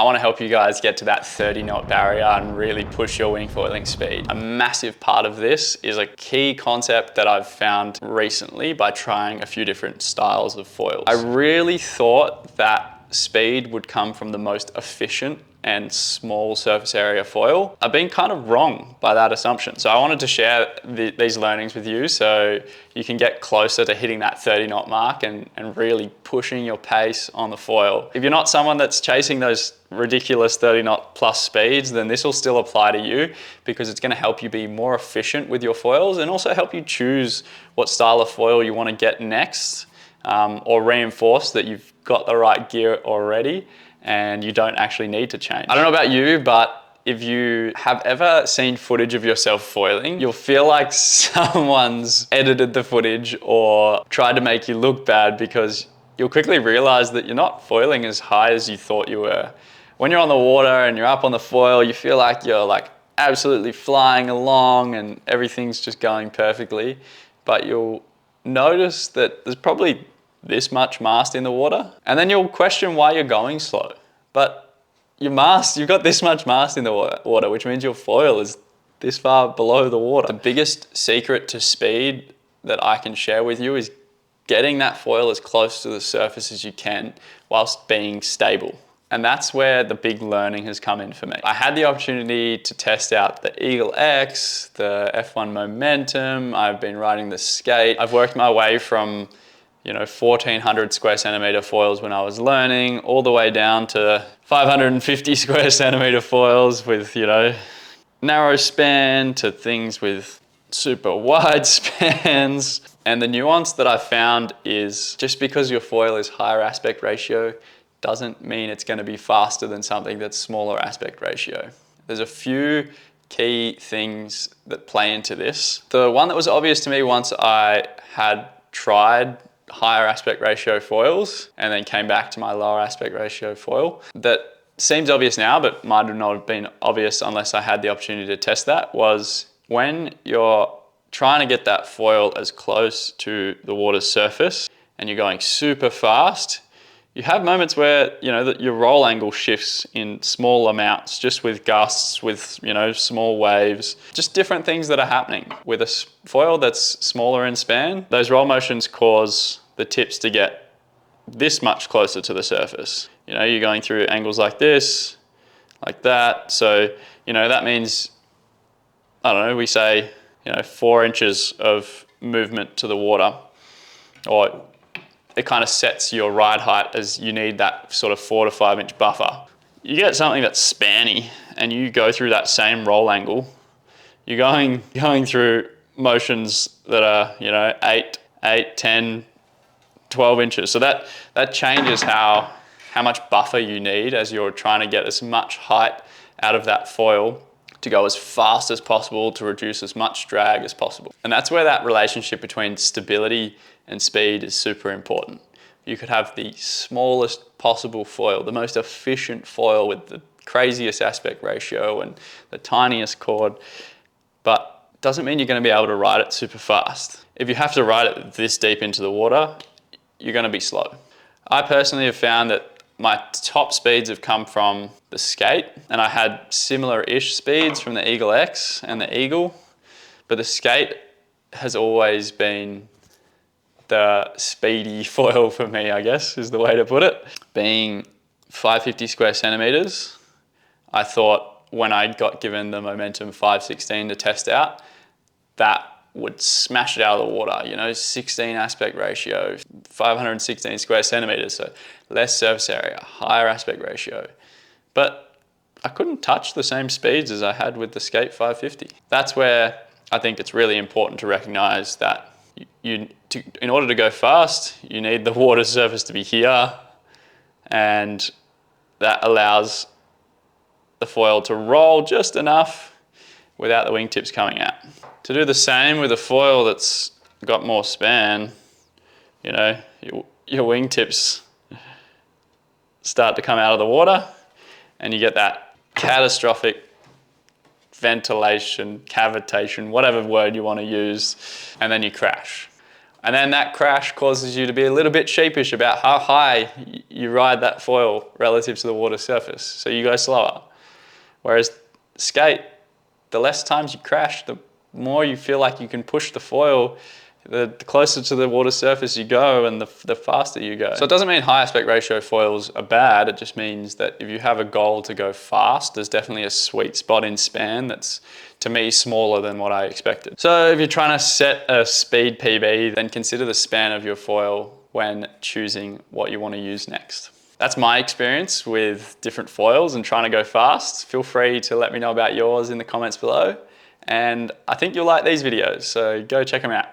want to help you guys get to that 30 knot barrier and really push your wing foiling speed. A massive part of this is a key concept that I've found recently by trying a few different styles of foils. I really thought that speed would come from the most efficient and small surface area foil. I've been kind of wrong by that assumption. So I wanted to share these learnings with you so you can get closer to hitting that 30 knot mark and really pushing your pace on the foil. If you're not someone that's chasing those ridiculous 30 knot plus speeds, then this will still apply to you because it's gonna help you be more efficient with your foils and also help you choose what style of foil you wanna get next, or reinforce that you've got the right gear already and you don't actually need to change. I don't know about you, but if you have ever seen footage of yourself foiling, you'll feel like someone's edited the footage or tried to make you look bad, because you'll quickly realize that you're not foiling as high as you thought you were. When you're on the water and you're up on the foil, you feel like you're like absolutely flying along and everything's just going perfectly, but you'll notice that there's probably this much mast in the water, and then you'll question why you're going slow. But you've got this much mast in the water, which means your foil is this far below the water. The biggest secret to speed that I can share with you is getting that foil as close to the surface as you can whilst being stable. And that's where the big learning has come in for me. I had the opportunity to test out the Eagle X, the F1 Momentum. I've been riding the Skate. I've worked my way from 1,400 square centimeter foils when I was learning, all the way down to 550 square centimeter foils with, narrow span, to things with super wide spans. And the nuance that I found is just because your foil is higher aspect ratio doesn't mean it's going to be faster than something that's smaller aspect ratio. There's a few key things that play into this. The one that was obvious to me once I had tried higher aspect ratio foils and then came back to my lower aspect ratio foil, that seems obvious now but might have not have been obvious unless I had the opportunity to test that, was when you're trying to get that foil as close to the water's surface and you're going super fast, you have moments where your roll angle shifts in small amounts, just with gusts, with small waves, just different things that are happening. With a foil that's smaller in span, those roll motions cause the tips to get this much closer to the surface. You're going through angles like this, like that. So that means, I don't know, we say 4 inches of movement to the water, or it kind of sets your ride height as you need that sort of 4 to 5 inch buffer. You get something that's spanny and you go through that same roll angle, you're going through motions that are 8, 10, 12 inches. So that changes how much buffer you need as you're trying to get as much height out of that foil to go as fast as possible to reduce as much drag as possible. And that's where that relationship between stability and speed is super important. You could have the smallest possible foil, the most efficient foil with the craziest aspect ratio and the tiniest chord, but it doesn't mean you're going to be able to ride it super fast. If you have to ride it this deep into the water, you're going to be slow. I personally have found that my top speeds have come from the Skate, and I had similar-ish speeds from the Eagle X and the Eagle, but the Skate has always been the speedy foil for me, I guess, is the way to put it. Being 550 square centimeters, I thought when I got given the Momentum 516 to test out, that would smash it out of the water, 16 aspect ratio, 516 square centimeters, so less surface area, higher aspect ratio. But I couldn't touch the same speeds as I had with the Skate 550. That's where I think it's really important to recognize that in order to go fast, you need the water surface to be here, and that allows the foil to roll just enough without the wingtips coming out. To do the same with a foil that's got more span, your wingtips start to come out of the water and you get that catastrophic ventilation, cavitation, whatever word you want to use, and then you crash. And then that crash causes you to be a little bit sheepish about how high you ride that foil relative to the water surface. So you go slower. Whereas skate, the less times you crash, the more you feel like you can push the foil, the closer to the water surface you go and the faster you go. So it doesn't mean high aspect ratio foils are bad, it just means that if you have a goal to go fast, there's definitely a sweet spot in span that's, to me, smaller than what I expected. So if you're trying to set a speed PB, then consider the span of your foil when choosing what you want to use next. That's my experience with different foils and trying to go fast. Feel free to let me know about yours in the comments below. And I think you'll like these videos, so go check them out.